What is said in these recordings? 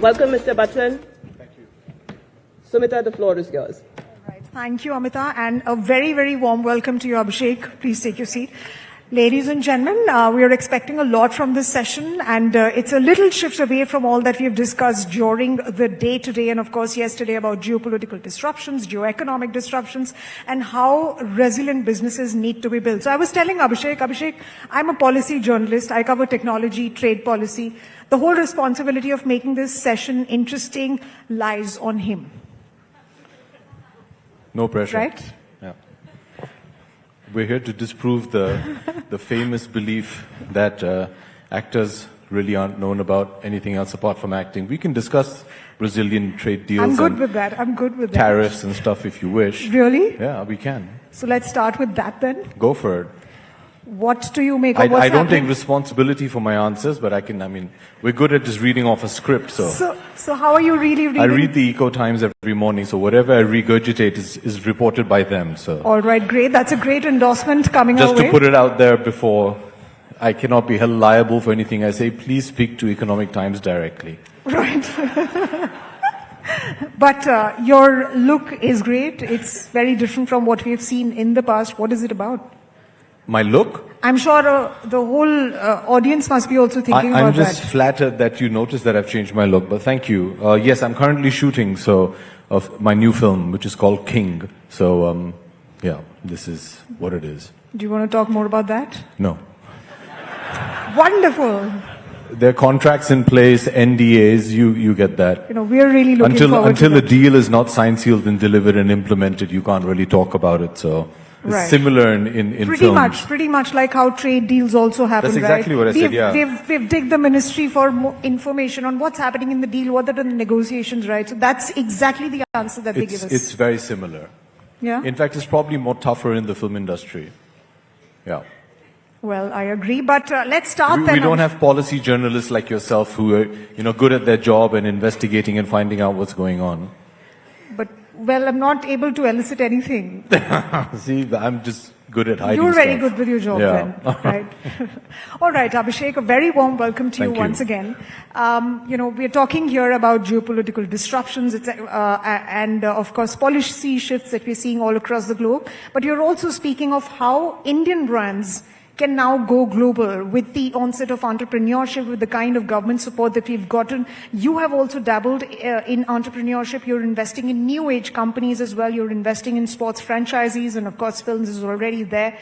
Welcome, Mr. Bachchan. Thank you. Sumita, the floor is yours. Right. Thank you, Amita, and a very, very warm welcome to you, Abhishek. Please take your seat. Ladies and gentlemen, we are expecting a lot from this session, and it's a little shift away from all that we have discussed during the day today and, of course, yesterday about geopolitical disruptions, geoeconomic disruptions, and how resilient businesses need to be built. So I was telling Abhishek, I'm a policy journalist. I cover technology, trade policy. The whole responsibility of making this session interesting lies on him. No pressure. Right? Yeah. We're here to disprove the famous belief that actors really aren't known about anything else apart from acting. We can discuss Brazilian trade deals I'm good with that. Tariffs and stuff if you wish. Really? Yeah, we can. So let's start with that then. Go for it. What do you make of what's I don't happening? take responsibility for my answers, but we're good at just reading off a script, so. So how are you really reading? I read the Eco Times every morning, so whatever I regurgitate is reported by them, so. All right, great. That's a great endorsement coming our way. Just to put it out there before, I cannot be held liable for anything I say. Please speak to Economic Times directly. Right. But your look is great. It's very different from what we've seen in the past. What is it about? My look? I'm sure the whole audience must be also thinking about that. I'm just flattered that you noticed that I've changed my look, but thank you. Yes, I'm currently shooting of my new film, which is called King. So, yeah, this is what it is. Do you want to talk more about that? No. Wonderful. There are contracts in place, NDAs, you get that. You know, we're really looking forward until to the that. deal is not signed, sealed, and delivered and implemented, you can't really talk about it, so. It's Right. similar in films. Pretty much like how trade deals also happen, That's exactly right? what I said, yeah. We've digged the ministry for more information on what's happening in the deal, what are the negotiations, right? So that's exactly the answer that they give us. It's very similar. Yeah? In fact, it's probably more tougher in the film industry. Yeah. Well, I agree, but let's start then. We don't have policy journalists like yourself who are, good at their job and investigating and finding out what's going on. But, well, I'm not able to elicit anything. See, I'm just good at hiding You're very stuff. good with your job Yeah. then, right? All right, Abhishek, a very warm welcome to you Thank you. once again. We're talking here about geopolitical disruptions and, of course, policy shifts that we're seeing all across the globe. But you're also speaking of how Indian brands can now go global with the onset of entrepreneurship, with the kind of government support that we've gotten. You have also dabbled in entrepreneurship. You're investing in new age companies as well. You're investing in sports franchisees, and of course, films is already there.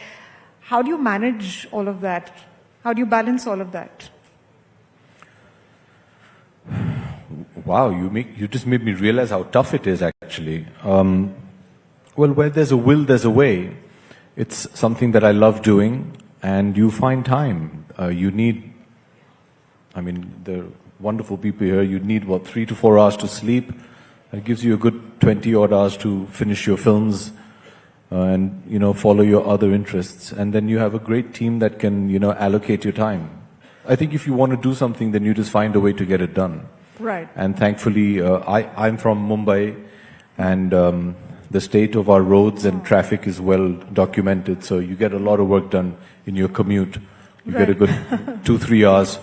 How do you manage all of that? How do you balance all of that? Wow, you just made me realize how tough it is actually. Well, where there's a will, there's a way. It's something that I love doing. And you find time. The wonderful people here, you need, 3 to 4 hours to sleep. That gives you a good 20 odd hours to finish your films and, follow your other interests. And then you have a great team that can, allocate your time. I think if you want to do something, then you just find a way to get it done. Right. And thankfully, I'm from Mumbai, and the state of our roads and traffic is well documented, so you get a lot of work done in your commute. You get a good 2-3 hours,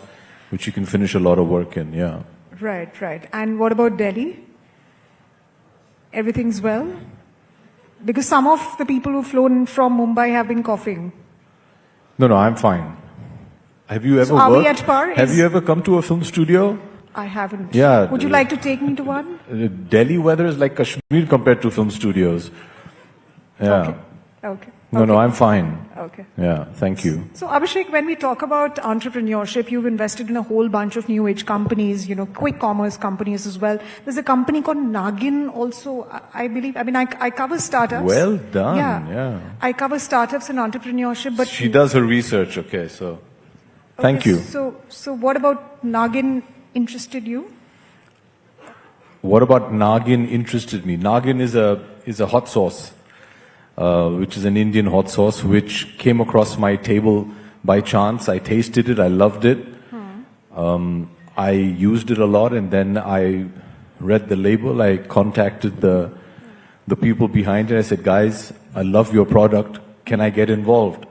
which you can finish a lot of work in, yeah. Right. And what about Delhi? Everything's well? Because some of the people who've flown from Mumbai have been coughing. No, I'm fine. Have you ever are we worked? at par? Have you ever come to a film studio? I haven't. Yeah. Would you like to take me to one? Delhi weather is like Kashmir compared to film studios. Yeah. Okay. No, I'm fine. Okay. Yeah, thank you. So Abhishek, when we talk about entrepreneurship, you've invested in a whole bunch of new age companies, quick commerce companies as well. There's a company called Nagin also, I believe. I cover startups. Well done. Yeah. I cover startups and entrepreneurship, but She does her research, okay, so thank you. So what about Nagin interested you? What about Nagin interested me? Nagin is a hot sauce, which is an Indian hot sauce, which came across my table by chance. I tasted it, I loved it. I used it a lot, and then I read the label. I contacted the people behind it. I said, guys, I love your product. Can I get involved?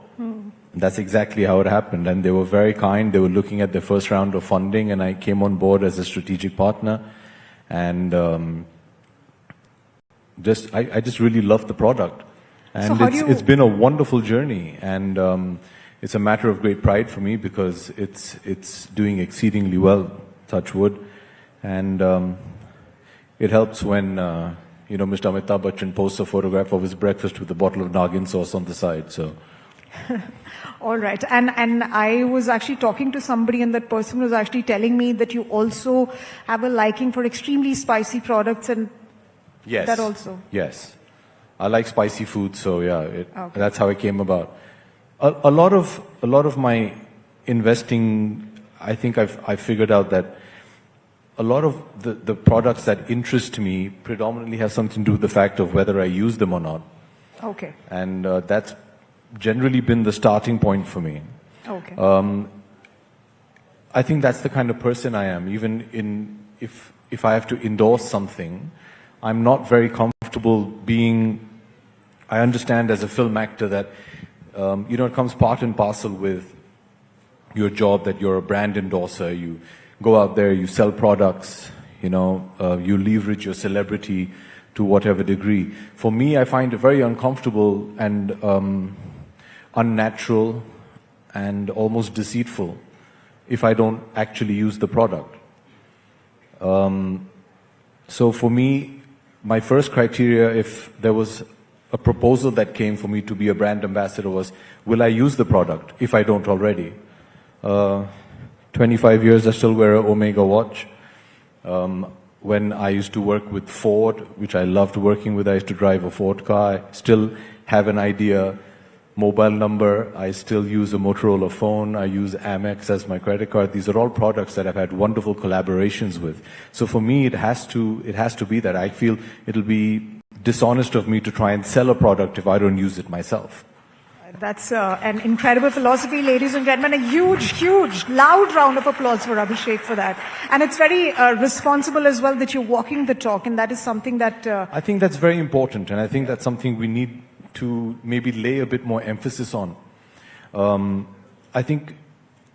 That's exactly how it happened. And they were very kind. They were looking at their first round of funding, and I came on board as a strategic partner. And I just really loved the product. And it's been a wonderful journey. And it's a matter of great pride for me because it's doing exceedingly well, touch wood. And it helps when, Mr. Amitabh Bachchan posts a photograph of his breakfast with a bottle of Nagin sauce on the side. So. All right. And I was actually talking to somebody, and that person was actually telling me that you also have a liking for extremely spicy products, and yes, that also. Yes. I like spicy food, so yeah, that's how it came about. A lot of my investing, I think I figured out that a lot of the products that interest me predominantly have something to do with the fact of whether I use them or not. Okay. And that's generally been the starting point for me. Okay. I think that's the kind of person I am. Even if I have to endorse something, I'm not very comfortable being. I understand as a film actor that it comes part and parcel with your job that you're a brand endorser. You go out there, you sell products. You leverage your celebrity to whatever degree. For me, I find it very uncomfortable and unnatural and almost deceitful if I don't actually use the product. So for me, my first criteria, if there was a proposal that came for me to be a brand ambassador, was, will I use the product if I don't already? 25 years, I still wear an Omega watch. When I used to work with Ford, which I loved working with, I used to drive a Ford car. I still have an Idea mobile number. I still use a Motorola phone. I use Amex as my credit card. These are all products that I've had wonderful collaborations with. So for me, it has to be that. I feel it'll be dishonest of me to try and sell a product if I don't use it myself. That's an incredible philosophy, ladies and gentlemen. A huge, loud round of applause for Abhishek for that. And it's very responsible as well that you're walking the talk, and that is something that... I think that's very important, and I think that's something we need to maybe lay a bit more emphasis on. I think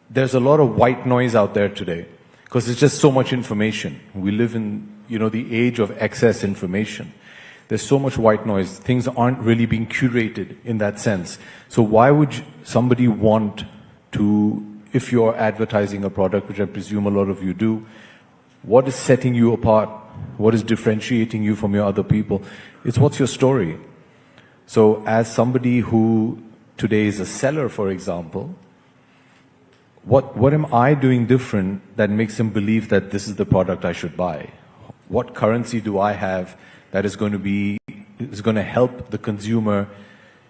there's a lot of white noise out there today, because it's just so much information. We live in, the age of excess information. There's so much white noise. Things aren't really being curated in that sense. So why would somebody want to, if you're advertising a product, which I presume a lot of you do, what is setting you apart? What is differentiating you from your other people? It's what's your story. So as somebody who today is a seller, for example, what am I doing different that makes them believe that this is the product I should buy? What currency do I have that is going to help the consumer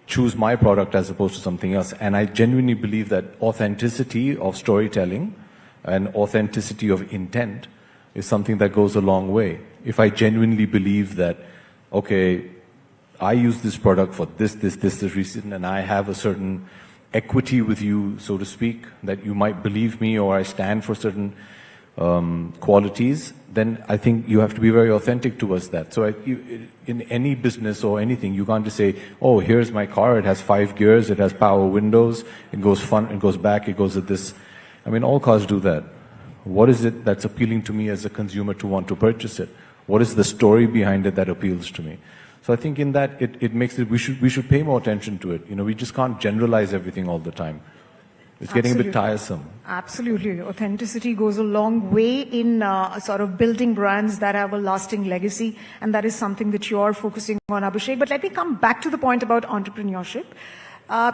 choose my product as opposed to something else? And I genuinely believe that authenticity of storytelling and authenticity of intent is something that goes a long way. If I genuinely believe that, okay, I use this product for this reason, and I have a certain equity with you, so to speak, that you might believe me, or I stand for certain qualities, then I think you have to be very authentic towards that. So in any business or anything, you can't just say, oh, here's my car, it has 5 gears, it has power windows, it goes front, it goes back, it goes at this. I mean, all cars do that. What is it that's appealing to me as a consumer to want to purchase it? What is the story behind it that appeals to me? So I think in that, it makes it, we should pay more attention to it. We just can't generalize everything all the time. It's getting a bit tiresome. Absolutely. Authenticity goes a long way in sort of building brands that have a lasting legacy, and that is something that you're focusing on, Abhishek. But let me come back to the point about entrepreneurship.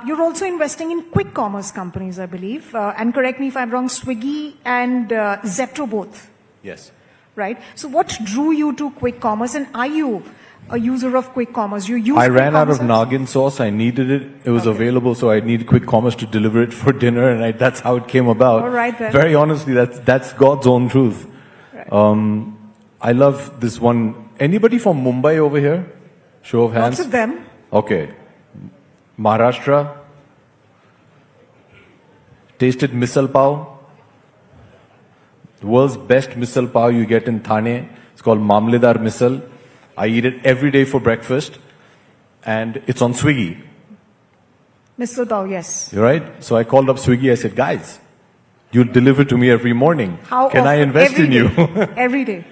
You're also investing in quick commerce companies, I believe. And correct me if I'm wrong, Swiggy and Zepto both. Yes. Right? So what drew you to quick commerce, and are you a user of quick commerce? You use I ran out of Nagin sauce. I needed it. It was available, so I needed quick commerce to deliver it for dinner, and that's how it came about. All right, then. Very honestly, that's God's own truth. Right. I love this one. Anybody from Mumbai over here? Show of hands. Lots of them. Okay. Maharashtra. Tasted misal pav. The world's best misal pav you get in Thane. It's called Mamledar misal. I eat it every day for breakfast, and it's on Swiggy. Mistletoe, yes. Right? So I called up Swiggy. I said, guys, you deliver to me every morning. How Can I often? invest Every in you? day. Every day.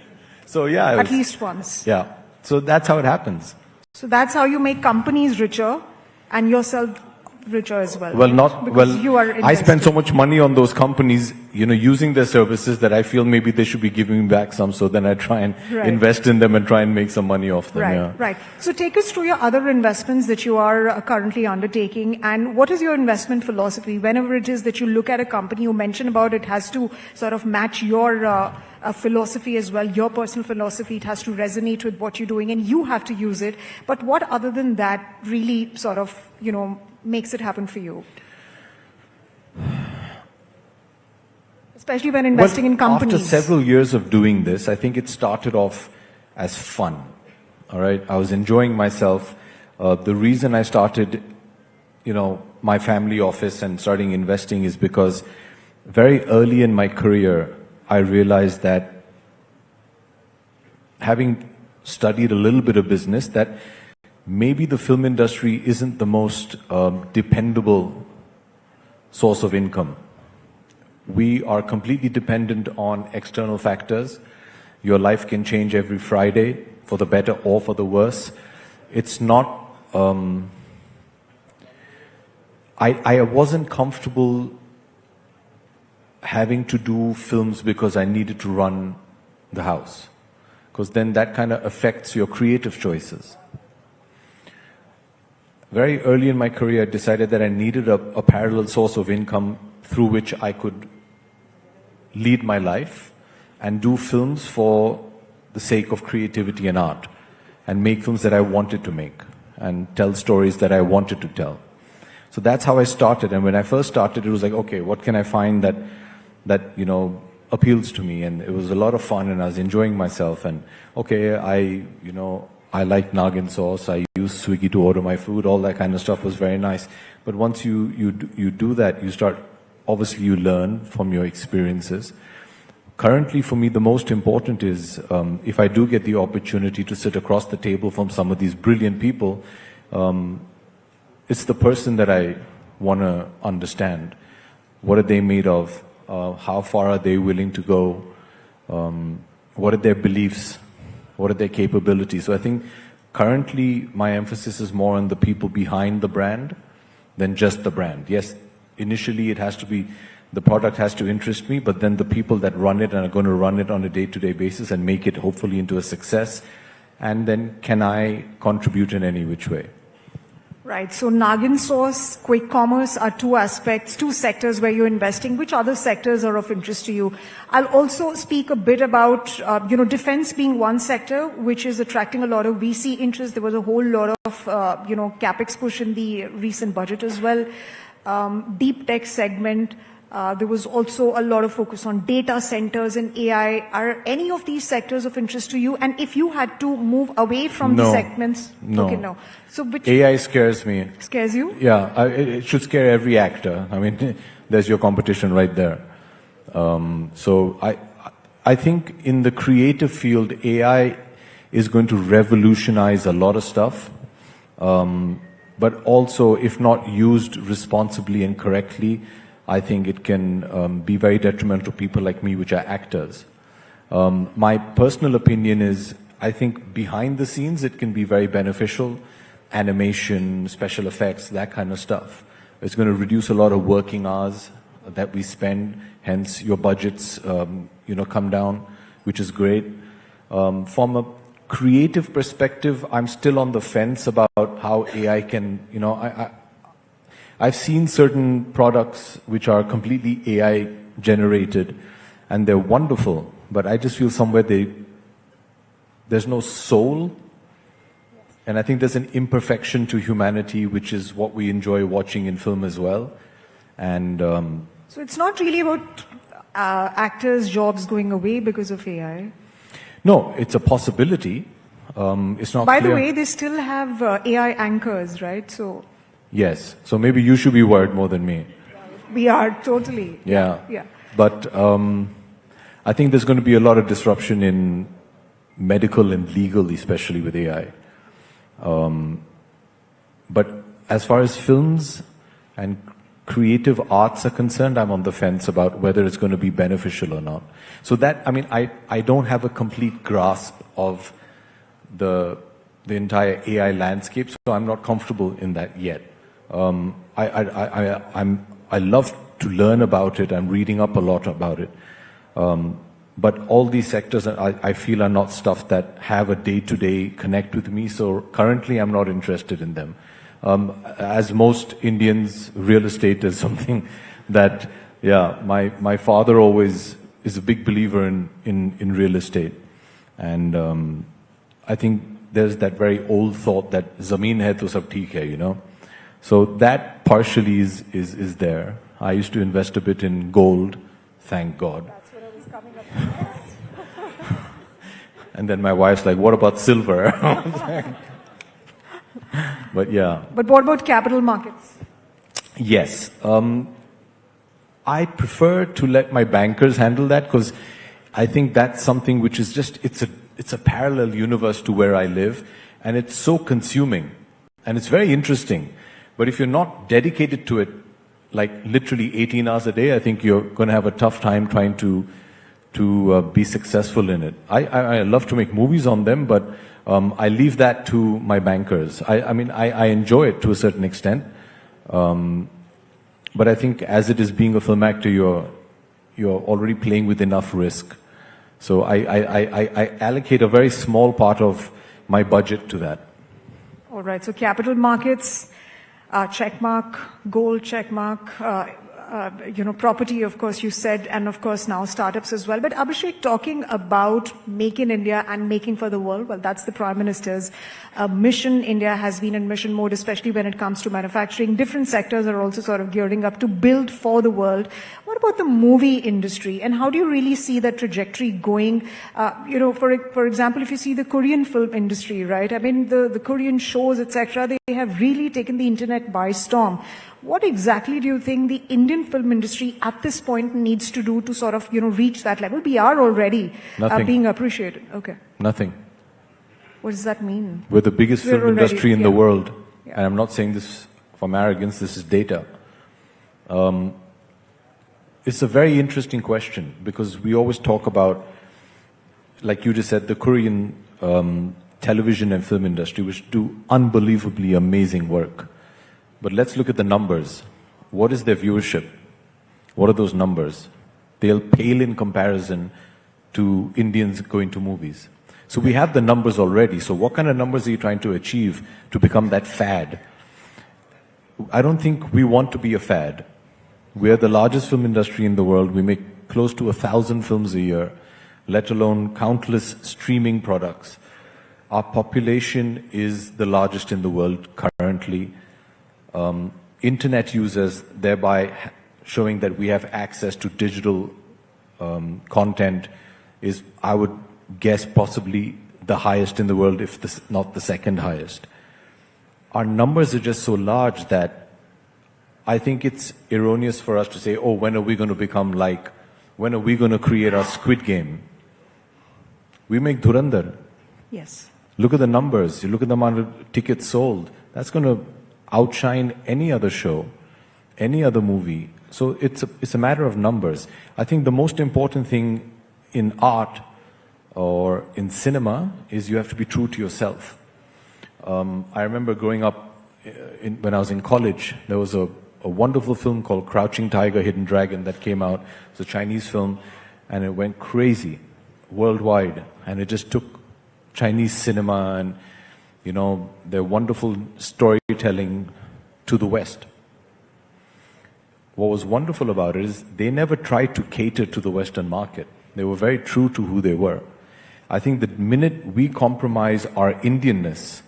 So yeah. At least once. Yeah. So that's how it happens. So that's how you make companies richer and yourself richer as well. Well, right? not because well. You are I spend so investing. much money on those companies, using their services that I feel maybe they should be giving me back some. So then I try and Right. invest in them and try and make some money off them. Right, Yeah. right. So take us through your other investments that you are currently undertaking, and what is your investment philosophy? Whenever it is that you look at a company, you mention about it has to sort of match your philosophy as well, your personal philosophy. It has to resonate with what you're doing, and you have to use it. But what other than that really sort of, makes it happen for you? Especially when investing in companies. After several years of doing this, I think it started off as fun. All right, I was enjoying myself. The reason I started, my family office and starting investing is because very early in my career, I realized that having studied a little bit of business, that maybe the film industry isn't the most dependable source of income. We are completely dependent on external factors. Your life can change every Friday, for the better or for the worse. It's not, I wasn't comfortable having to do films because I needed to run the house. Because then that kind of affects your creative choices. Very early in my career, I decided that I needed a parallel source of income through which I could lead my life and do films for the sake of creativity and art, and make films that I wanted to make and tell stories that I wanted to tell. So that's how I started. And when I first started, it was like, okay, what can I find that appeals to me? And it was a lot of fun, and I was enjoying myself. And okay, I like Nagin sauce. I use Swiggy to order my food. All that kind of stuff was very nice. But once you do that, obviously you learn from your experiences. Currently, for me, the most important is if I do get the opportunity to sit across the table from some of these brilliant people, it's the person that I want to understand. What are they made of? How far are they willing to go? What are their beliefs? What are their capabilities? So I think currently my emphasis is more on the people behind the brand than just the brand. Yes, initially the product has to interest me, but then the people that run it and are going to run it on a day-to-day basis and make it hopefully into a success. And then can I contribute in any which way? Right. So Nagin sauce, quick commerce are two aspects, two sectors where you're investing. Which other sectors are of interest to you? I'll also speak a bit about, defense being one sector which is attracting a lot of VC interest. There was a whole lot of, capex push in the recent budget as well. Deep tech segment. There was also a lot of focus on data centers and AI. Are any of these sectors of interest to you? And if you had to move away from the segments? No. Okay, no. So which AI scares me. scares you? Yeah, it should scare every actor. I mean, there's your competition right there. So I think in the creative field, AI is going to revolutionize a lot of stuff. But also, if not used responsibly and correctly, I think it can be very detrimental to people like me, which are actors. My personal opinion is, I think behind the scenes, it can be very beneficial. Animation, special effects, that kind of stuff. It's going to reduce a lot of working hours that we spend, hence your budgets, come down, which is great. From a creative perspective, I'm still on the fence about how AI can, I've seen certain products which are completely AI generated and they're wonderful, but I just feel somewhere there's no soul. And I think there's an imperfection to humanity, which is what we enjoy watching in film as well. And so it's not really about actors' jobs going away because of AI. No, it's a possibility. It's not By clear. the way, they still have AI anchors, right? So Yes. So maybe you should be worried more than me. we are totally. Yeah. Yeah. But I think there's going to be a lot of disruption in medical and legal, especially with AI. But as far as films, and creative arts are concerned, I'm on the fence about whether it's going to be beneficial or not. So that, I mean, I don't have a complete grasp of the entire AI landscape, so I'm not comfortable in that yet. I love to learn about it. I'm reading up a lot about it. But all these sectors I feel are not stuff that have a day-to-day connect with me, so currently I'm not interested in them. As most Indians, real estate is something that, yeah, my father always is a big believer in real estate. And I think there's that very old thought that zameen hai to sab theek hai, you know. So that partially is there. I used to invest a bit in gold, thank God. That's what I was coming up with. And then my wife's like, what about silver? But yeah. But what about capital markets? Yes. I prefer to let my bankers handle that because I think that's something which is just, it's a parallel universe to where I live, and it's so consuming and it's very interesting. But if you're not dedicated to it, like literally 18 hours a day, I think you're going to have a tough time trying to be successful in it. I love to make movies on them, but I leave that to my bankers. I mean, I enjoy it to a certain extent. But I think as it is being a film actor, you're already playing with enough risk. So I allocate a very small part of my budget to that. All right, so capital markets, check mark, gold check mark, property, of course, you said, and of course now startups as well. But Abhishek, talking about Make in India and making for the world, well, that's the Prime Minister's mission. India has been in mission mode, especially when it comes to manufacturing. Different sectors are also sort of gearing up to build for the world. What about the movie industry, and how do you really see that trajectory going? For example, if you see the Korean film industry, right? I mean, the Korean shows, etc., they have really taken the internet by storm. What exactly do you think the Indian film industry at this point needs to do to sort of, reach that level? We are already being appreciated. Okay. Nothing. What does that mean? We're the biggest film industry in the world. Yeah. And I'm not saying this from arrogance, this is data. It's a very interesting question because we always talk about, like you just said, the Korean television and film industry, which do unbelievably amazing work. But let's look at the numbers. What is their viewership? What are those numbers? They'll pale in comparison to Indians going to movies. So we have the numbers already. So what kind of numbers are you trying to achieve to become that fad? I don't think we want to be a fad. We're the largest film industry in the world. We make close to 1,000 films a year, let alone countless streaming products. Our population is the largest in the world currently. Internet users, thereby showing that we have access to digital content, is, I would guess, possibly the highest in the world, if not the second highest. Our numbers are just so large that I think it's erroneous for us to say, oh, when are we going to become like, when are we going to create our Squid Game? We make Dhurandhar. Yes. Look at the numbers. You look at the amount of tickets sold. That's going to outshine any other show, any other movie. So it's a matter of numbers. I think the most important thing in art or in cinema is you have to be true to yourself. I remember growing up, when I was in college, there was a wonderful film called Crouching Tiger, Hidden Dragon that came out. It's a Chinese film, and it went crazy worldwide. And it just took Chinese cinema and their wonderful storytelling to the West. What was wonderful about it is they never tried to cater to the Western market. They were very true to who they were. I think the minute we compromise our Indianness,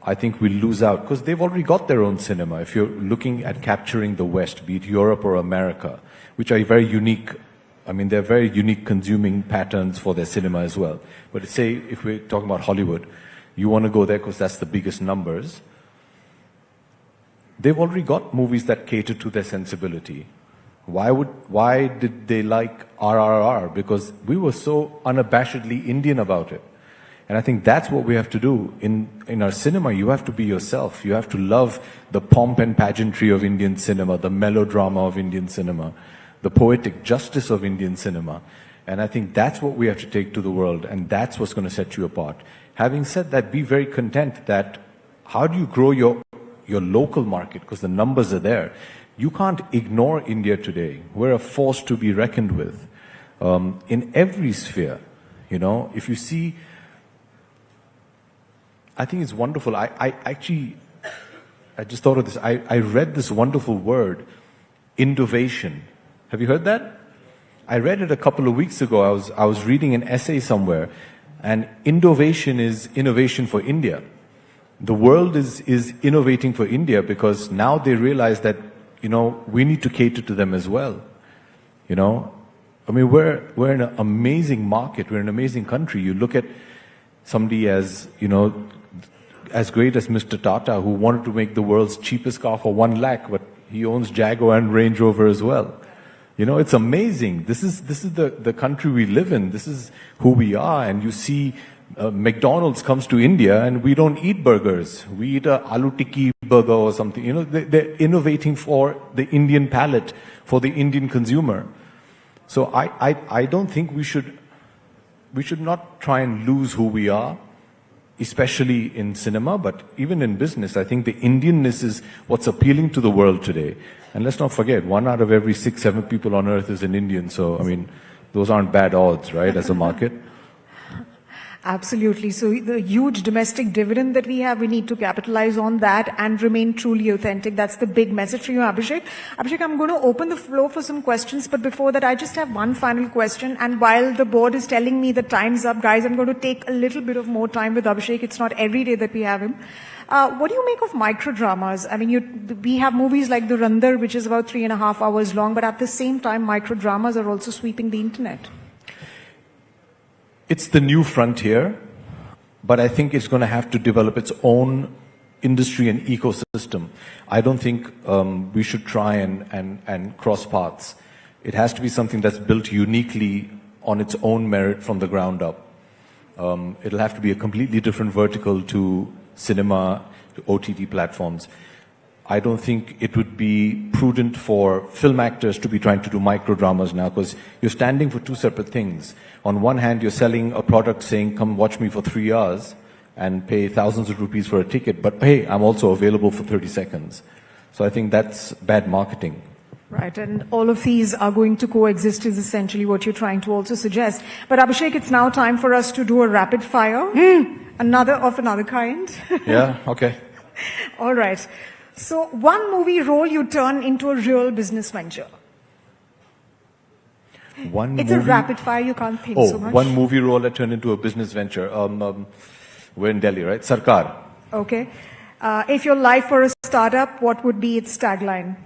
I think we'll lose out because they've already got their own cinema. If you're looking at capturing the West, be it Europe or America, which are very unique, I mean, they're very unique consuming patterns for their cinema as well. But say, if we're talking about Hollywood, you want to go there because that's the biggest numbers. They've already got movies that cater to their sensibility. Why did they like RRR? Because we were so unabashedly Indian about it. And I think that's what we have to do. In our cinema, you have to be yourself. You have to love the pomp and pageantry of Indian cinema, the melodrama of Indian cinema, the poetic justice of Indian cinema. And I think that's what we have to take to the world, and that's what's going to set you apart. Having said that, be very content that how do you grow your local market? Because the numbers are there. You can't ignore India today. We're a force to be reckoned with in every sphere. You know, if you see, I think it's wonderful. I just thought of this. I read this wonderful word, innovation. Have you heard that? I read it a couple of weeks ago. I was reading an essay somewhere, and innovation is innovation for India. The world is innovating for India because now they realize that, you know, we need to cater to them as well. You know, I mean, we're in an amazing market. We're an amazing country. You look at somebody as, you know, as great as Mr. Tata, who wanted to make the world's cheapest car for 1 lakh, but he owns Jaguar and Range Rover as well. You know, it's amazing. This is the country we live in. This is who we are. And you see, McDonald's comes to India and we don't eat burgers. We eat a aloo tikki burger or something. You know, they're innovating for the Indian palate, for the Indian consumer. So I don't think we should not try and lose who we are, especially in cinema, but even in business. I think the Indianness is what's appealing to the world today. And let's not forget, 1 out of every 6, 7 people on earth is an Indian. So, I mean, those aren't bad odds, right, as a market? Absolutely. So the huge domestic dividend that we have, we need to capitalize on that and remain truly authentic. That's the big message for you, Abhishek. Abhishek, I'm going to open the floor for some questions, but before that, I just have one final question. And while the board is telling me the time's up, guys, I'm going to take a little bit of more time with Abhishek. It's not every day that we have him. What do you make of microdramas? I mean, we have movies like Durandar, which is about 3.5 hours long, but at the same time, microdramas are also sweeping the internet. It's the new frontier, but I think it's going to have to develop its own industry and ecosystem. I don't think we should try and cross paths. It has to be something that's built uniquely on its own merit from the ground up. It'll have to be a completely different vertical to cinema, to OTT platforms. I don't think it would be prudent for film actors to be trying to do microdramas now, because you're standing for two separate things. On one hand, you're selling a product saying, come watch me for 3 hours and pay thousands of rupees for a ticket, but hey, I'm also available for 30 seconds. So I think that's bad marketing. Right, and all of these are going to coexist is essentially what you're trying to also suggest. But Abhishek, it's now time for us to do a rapid fire. Another kind. Yeah, okay. All right. So one movie role you turn into a real business venture. It's a rapid fire, you can't think so much. One movie role I turned into a business venture. We're in Delhi, right? Sarkar. Okay. If your life were a startup, what would be its tagline?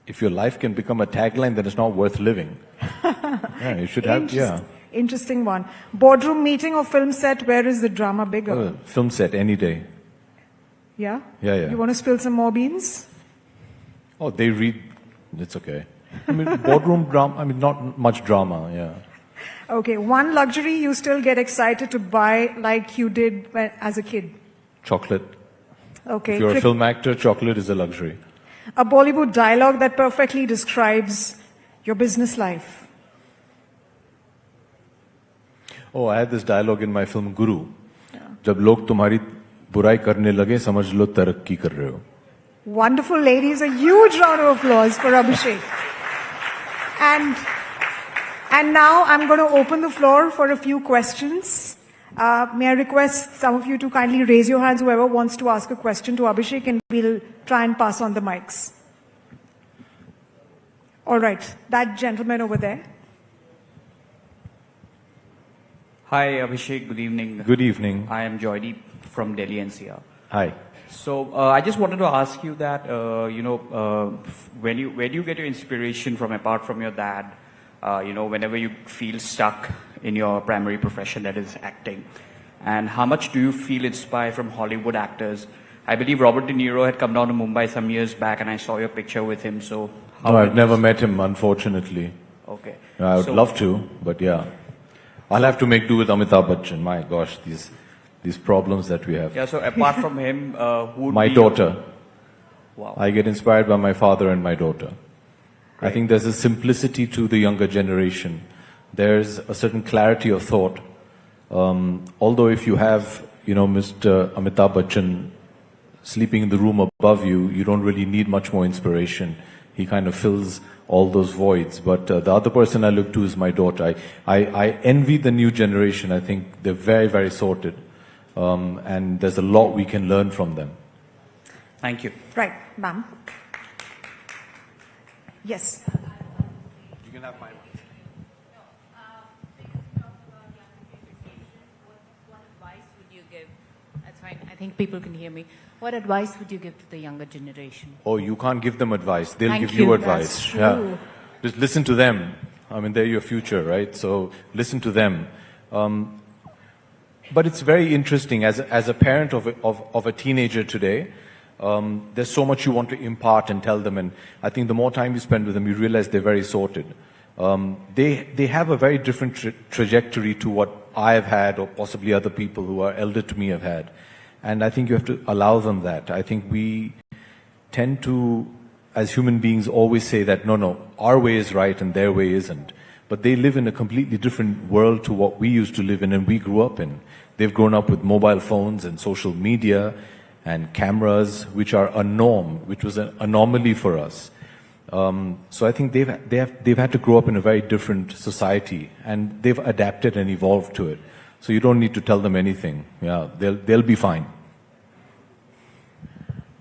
If your life can become a tagline, then it's not worth living. Yeah, you should have, yeah. Interesting one. Boardroom meeting or film set, where is the drama bigger? Film set, any day. Yeah? Yeah. You want to spill some more beans? Oh, they read, it's okay. I mean, boardroom drama, I mean, not much drama, yeah. Okay, one luxury you still get excited to buy like you did as a kid? Chocolate. Okay. If you're a film actor, chocolate is a luxury. A Bollywood dialogue that perfectly describes your business life. Oh, I had this dialogue in my film Guru. जब लोग तुम्हारी बुराई करने लगे, समझ लो तरक्की कर रहे हो. Wonderful, ladies. A huge round of applause for Abhishek. And now I'm going to open the floor for a few questions. May I request some of you to kindly raise your hands, whoever wants to ask a question to Abhishek, and we'll try and pass on the mics. All right, that gentleman over there. Hi, Abhishek. Good evening. Good evening. I am Joydeep from Delhi NCR. Hi. So I just wanted to ask you that, where do you get your inspiration from, apart from your dad? Whenever you feel stuck in your primary profession, that is acting. And how much do you feel inspired from Hollywood actors? I believe Robert De Niro had come down to Mumbai some years back, and I saw your picture with him. So No, I've never met him, unfortunately. Okay. I would love to, but yeah. I'll have to make do with Amitabh Bachchan. My gosh, these problems that we have. Yeah, so apart from him, who would My be daughter. Wow. I get inspired by my father and my daughter. I think there's a simplicity to the younger generation. There's a certain clarity of thought. Although if you have, Mr. Amitabh Bachchan sleeping in the room above you, you don't really need much more inspiration. He kind of fills all those voids. But the other person I look to is my daughter. I envy the new generation. I think they're very, very sorted. And there's a lot we can learn from them. Thank you. Right, ma'am. Yes. You can have mine. What advice would you give? That's fine. I think people can hear me. What advice would you give to the younger generation? Oh, you can't give them advice. They'll Thank give you you. advice. That's true. Just listen to them. I mean, they're your future, right? So listen to them. But it's very interesting as a parent of a teenager today. There's so much you want to impart and tell them, and I think the more time you spend with them, you realize they're very sorted. They have a very different trajectory to what I have had, or possibly other people who are elder to me have had, and I think you have to allow them that. I think we tend to, as human beings, always say that no, our way is right and their way isn't. But they live in a completely different world to what we used to live in and we grew up in. They've grown up with mobile phones and social media and cameras, which are a norm, which was an anomaly for us. So I think they've had to grow up in a very different society, and they've adapted and evolved to it. So you don't need to tell them anything. Yeah, they'll be fine.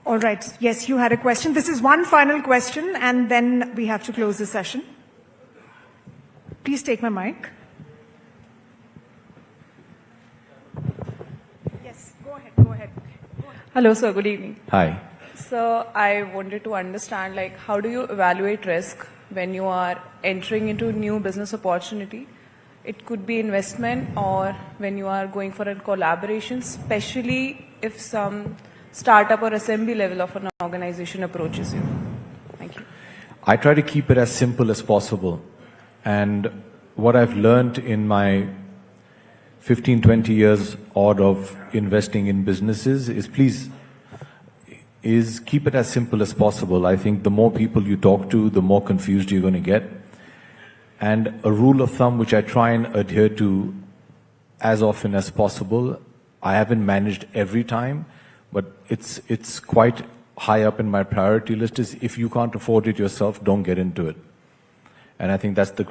All right. Yes, you had a question. This is one final question, and then we have to close the session. Please take my mic. Yes, go ahead. Hello, sir. Good evening. Hi. So I wanted to understand, how do you evaluate risk when you are entering into a new business opportunity? It could be investment, or when you are going for a collaboration, especially if some startup or assembly level of an organization approaches you. Thank you. I try to keep it as simple as possible. And what I've learned in my 15, 20 years odd of investing in businesses is keep it as simple as possible. I think the more people you talk to, the more confused you're going to get. And a rule of thumb which I try and adhere to as often as possible, I haven't managed every time, but it's quite high up in my priority list, is if you can't afford it yourself, don't get into it. And I think that's the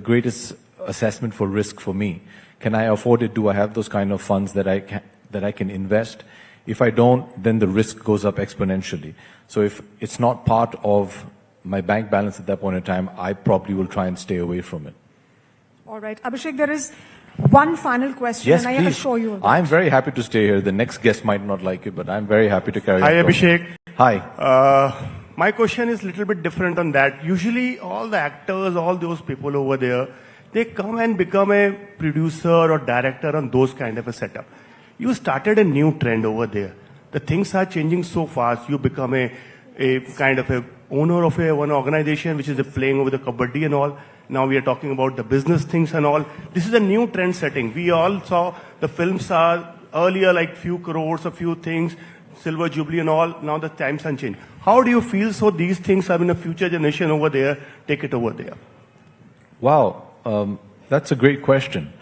greatest assessment for risk for me. Can I afford it? Do I have those kind of funds that I can invest? If I don't, then the risk goes up exponentially. So if it's not part of my bank balance at that point in time, I probably will try and stay away from it. All right. Abhishek, there is one final question, Yes, and I please. assure you of that. I'm very happy to stay here. The next guest might not like it, but I'm very happy to carry on. Hi, talking. Abhishek. Hi. My question is a little bit different on that. Usually all the actors, all those people over there, they come and become a producer or director on those kind of a setup. You started a new trend over there. The things are changing so fast. You become a kind of a owner of one organization which is playing over the kabaddi and all. Now we are talking about the business things and all. This is a new trend setting. We all saw the films are earlier like few crores, a few things, Silver Jubilee and all. Now the times are changed. How do you feel so these things are in a future generation over there, take it over there? Wow, that's a great question.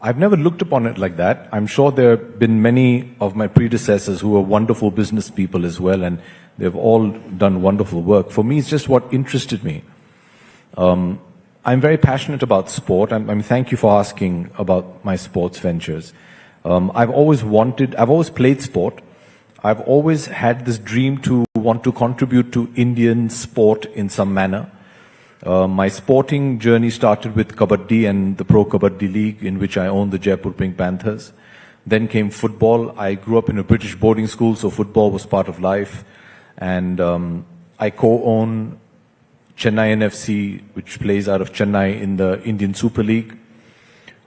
I've never looked upon it like that. I'm sure there have been many of my predecessors who are wonderful business people as well, and they've all done wonderful work. For me, it's just what interested me. I'm very passionate about sport. Thank you for asking about my sports ventures. I've always played sport. I've always had this dream to want to contribute to Indian sport in some manner. My sporting journey started with Kabaddi and the Pro Kabaddi League, in which I owned the Jaipur Pink Panthers. Then came football. I grew up in a British boarding school, so football was part of life. And I co-own Chennai NFC, which plays out of Chennai in the Indian Super League.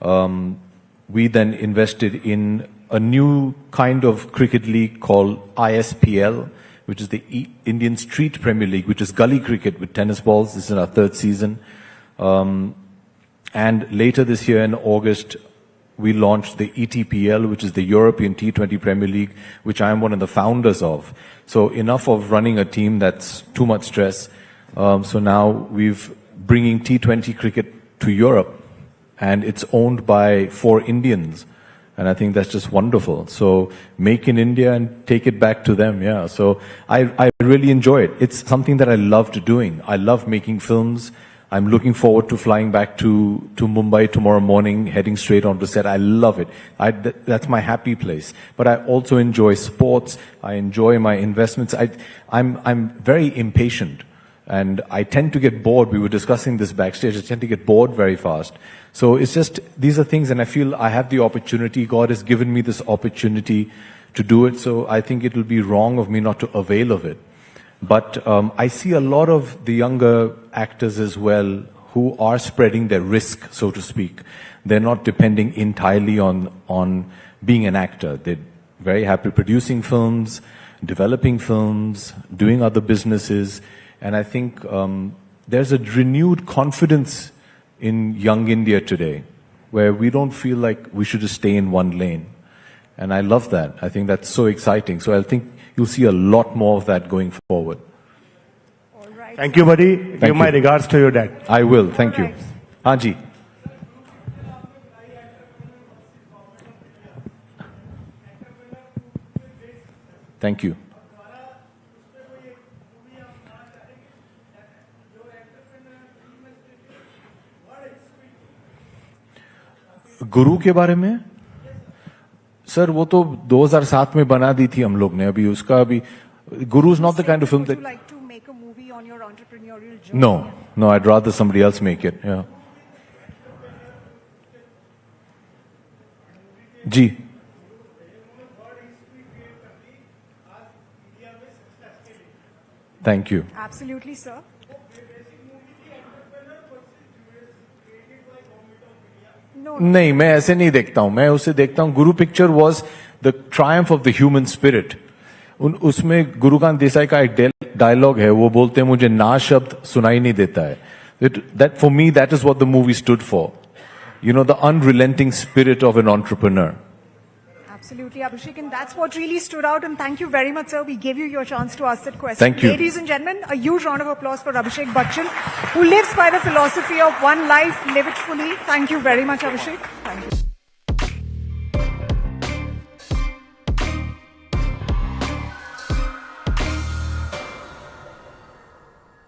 We then invested in a new kind of cricket league called ISPL, which is the Indian Street Premier League, which is gully cricket with tennis balls. This is our third season. And later this year in August, we launched the ETPL, which is the European T20 Premier League, which I am one of the founders of. So enough of running a team that's too much stress. So now we've bringing T20 cricket to Europe, and it's owned by 4 Indians. And I think that's just wonderful. So make in India and take it back to them. Yeah. So I really enjoy it. It's something that I loved doing. I love making films. I'm looking forward to flying back to Mumbai tomorrow morning, heading straight onto set. I love it. That's my happy place. But I also enjoy sports. I enjoy my investments. I'm very impatient. And I tend to get bored. We were discussing this backstage. I tend to get bored very fast. So it's just, these are things, and I feel I have the opportunity. God has given me this opportunity to do it. So I think it will be wrong of me not to avail of it. But I see a lot of the younger actors as well who are spreading their risk, so to speak. They're not depending entirely on being an actor. They're very happy producing films, developing films, doing other businesses. And I think there's a renewed confidence in young India today, where we don't feel like we should just stay in one lane. And I love that. I think that's so exciting. So I think you'll see a lot more of that going forward. All right. Thank you, buddy. Give my regards to your dad. I will. Thank you. Haji. Thank you. गुरु के बारे में sir वो तो 2007 में बना दी थी हम लोग ने अभी उसका अभी गुरु is not the kind of film that like to make a movie on your entrepreneurial journey? No, I'd rather somebody else make it. Yeah. जी Thank you. Absolutely, sir. नहीं मैं ऐसे नहीं देखता हूं मैं उसे देखता हूं गुरु picture was the Triumph of the human spirit उसमें गुरुकांत देसाई का एक डायलॉग है वो बोलते हैं मुझे ना शब्द सुनाई नहीं देता है that for me that is what the movie stood for you know the unrelenting spirit of an entrepreneur Absolutely, Abhishek, and that's what really stood out. And thank you very much, sir. We gave you your chance to ask that question. Thank you. Ladies and gentlemen, a huge round of applause for Abhishek Bachchan, who lives by the philosophy of one life, live it fully. Thank you very much, Abhishek. Thank you.